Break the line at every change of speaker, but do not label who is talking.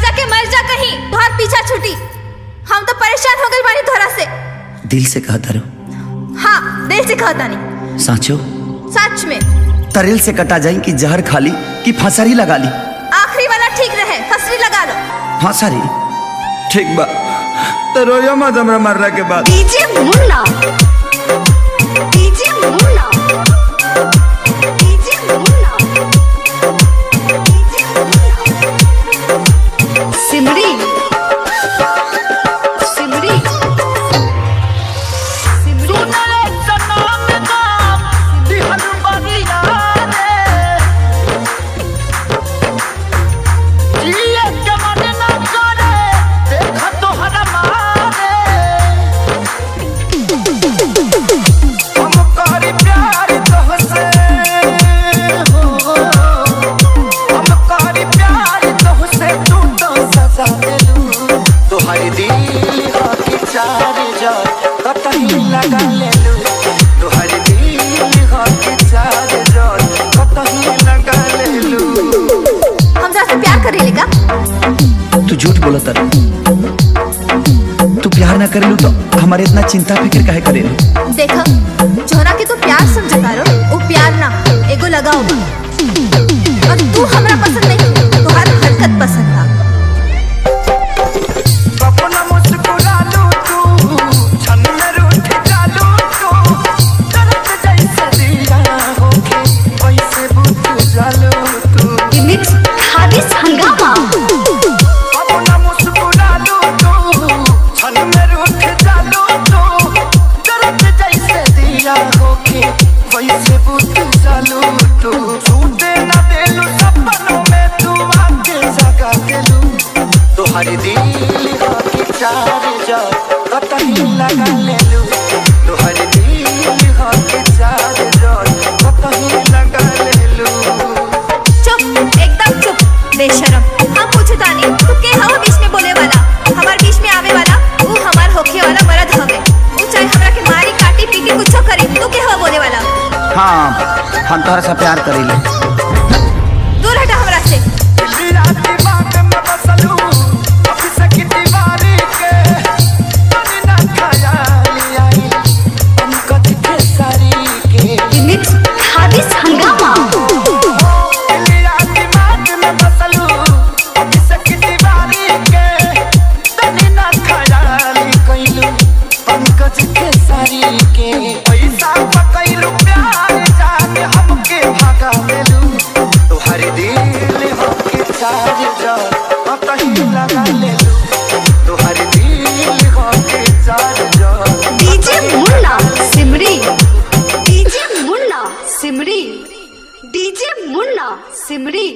जाके मर जा कहीं, बहुत पीछा छूटी। हम तो परेशान हो गए बानी तोहरा से।
दिल से कहता रो?
हाँ, दिल से कहता नहीं।
साचो?
सच में।
तरिल से कटा जाई कि जहर खाली कि फंसरी लगा ली?
आखिरी वाला ठीक रहे, फंसरी लगा लो।
फंसरी ठीक बा तो रोयो मत हमरा मरला के बाद।
डीजे मुन्ना, डीजे मुन्ना, डीजे मुन्ना, डीजे मुन्ना। सिमरी, सिमरी, सिमरी।
तू झूठ बोला तर तू प्यार ना करेलू तो हमारे इतना चिंता फिक्र काहे करेलू?
देखा जोहरा के तू प्यार समझता रो, वो प्यार ना एगो लगाओ। और तू हमरा पसंद नहीं, तुम्हारा हरकत पसंद था।
तुम्हारे दिल के चार्जर कतही लगा लेलू, तुम्हारे दिल के चार्जर कतही लगा लेलू।
चुप, एकदम चुप, बेशरम। हम पूछे तानी तू के हवा बीच में बोले वाला, हमार बीच में आवे वाला, वो हमार होखे वाला मर्द हवे। वो चाहे हमरा के मारी काटी पीटी कुछो करे, तू के हवा बोले वाला?
हाँ, हम तोहरा से प्यार करेले।
दूर हटा हमरा से।
डीजे मुन्ना, सिमरी, डीजे मुन्ना, सिमरी, डीजे मुन्ना, सिमरी।